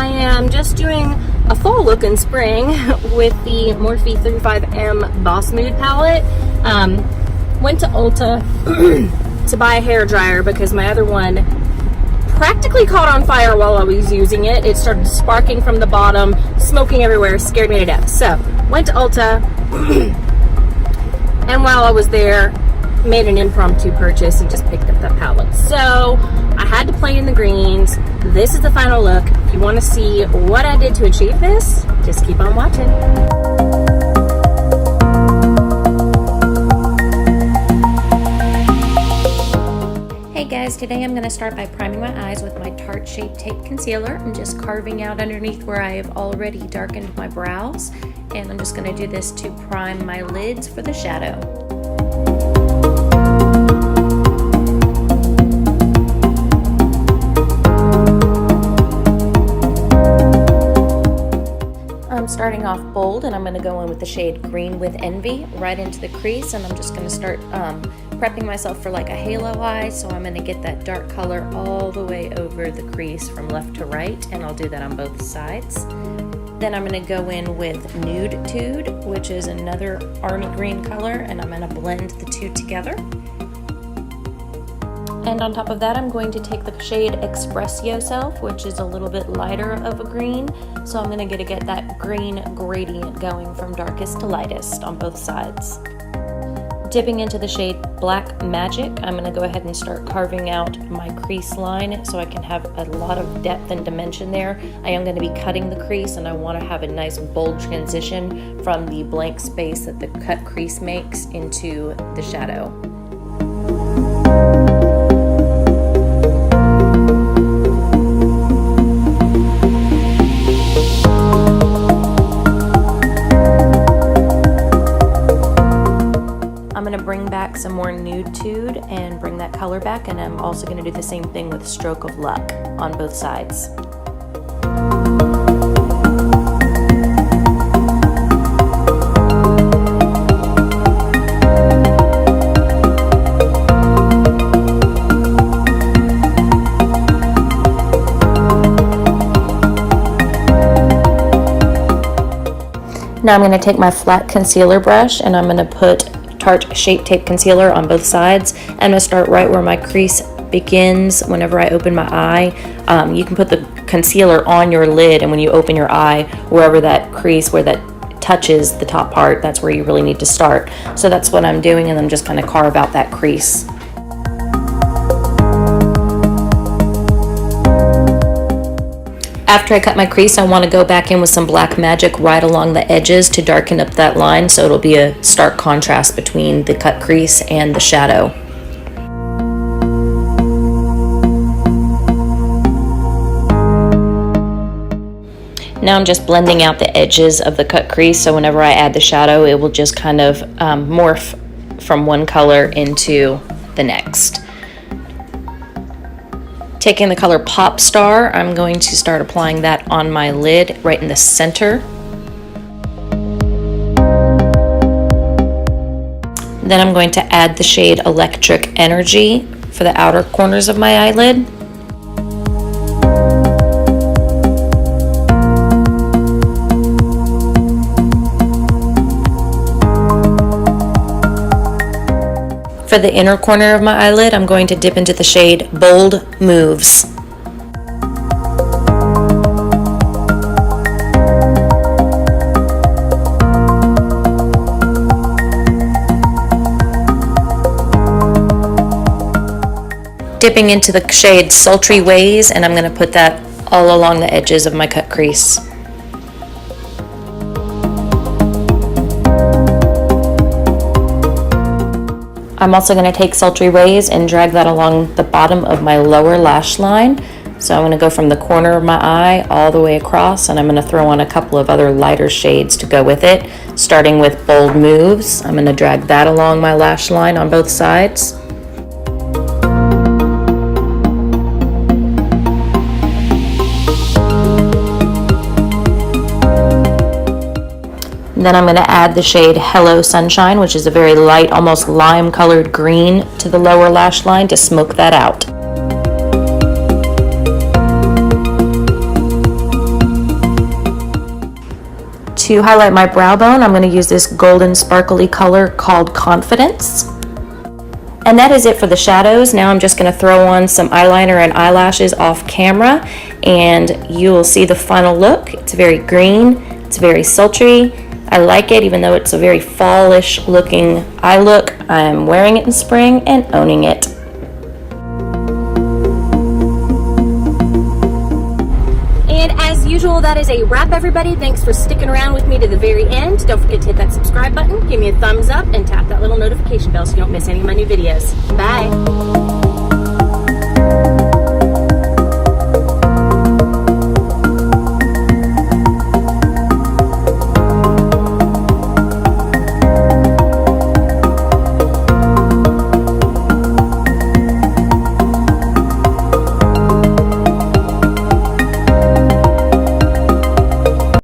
I am just doing a fall look in spring with the Morphe 35M Boss Mood palette. Went to Ulta to buy a hair dryer because my other one practically caught on fire while I was using it. It started sparking from the bottom, smoking everywhere, scared me to death. So went to Ulta and while I was there, made an impromptu purchase and just picked up that palette. So I had to play in the greens. This is the final look. If you want to see what I did to achieve this, just keep on watching. Hey guys, today I'm going to start by priming my eyes with my Tarte Shape Tape Concealer. I'm just carving out underneath where I have already darkened my brows, and I'm just going to do this to prime my lids for the shadow. I'm starting off bold, and I'm going to go in with the shade Green with Envy right into the crease, and I'm just going to start prepping myself for like a halo eye. So I'm going to get that dark color all the way over the crease from left to right, and I'll do that on both sides. Then I'm going to go in with Nude Tude, which is another army green color, and I'm going to blend the two together. And on top of that, I'm going to take the shade Express Yourself, which is a little bit lighter of a green. So I'm going to get that green gradient going from darkest to lightest on both sides. Dipping into the shade Black Magic, I'm going to go ahead and start carving out my crease line so I can have a lot of depth and dimension there. I am going to be cutting the crease, and I want to have a nice bold transition from the blank space that the cut crease makes into the shadow. I'm going to bring back some more Nude Tude and bring that color back, and I'm also going to do the same thing with Stroke of Luck on both sides. Now I'm going to take my flat concealer brush, and I'm going to put Tarte Shape Tape Concealer on both sides. I'm going to start right where my crease begins whenever I open my eye. You can put the concealer on your lid, and when you open your eye, wherever that crease, where that touches the top part, that's where you really need to start. So that's what I'm doing, and I'm just going to carve out that crease. After I cut my crease, I want to go back in with some Black Magic right along the edges to darken up that line, so it'll be a stark contrast between the cut crease and the shadow. Now I'm just blending out the edges of the cut crease, so whenever I add the shadow, it will just kind of morph from one color into the next. Taking the color Pop Star, I'm going to start applying that on my lid right in the center. Then I'm going to add the shade Electric Energy for the outer corners of my eyelid. For the inner corner of my eyelid, I'm going to dip into the shade Bold Moves. Dipping into the shade Sultry Ways, and I'm going to put that all along the edges of my cut crease. I'm also going to take Sultry Ways and drag that along the bottom of my lower lash line. So I'm going to go from the corner of my eye all the way across, and I'm going to throw on a couple of other lighter shades to go with it. Starting with Bold Moves, I'm going to drag that along my lash line on both sides. And then I'm going to add the shade Hello Sunshine, which is a very light, almost lime colored green, to the lower lash line to smoke that out. to highlight my brow bone, I'm going to use this golden sparkly color called Confidence. And that is it for the shadows. Now I'm just going to throw on some eyeliner and eyelashes off camera, and you will see the final look. It's very green, it's very sultry. I like it, even though it's a very fallish looking eye look. I'm wearing it in spring and owning it. And as usual, that is a wrap, everybody. Thanks for sticking around with me to the very end. Don't forget to hit that subscribe button, give me a thumbs up, and tap that little notification bell so you don't miss any of my new videos. Bye.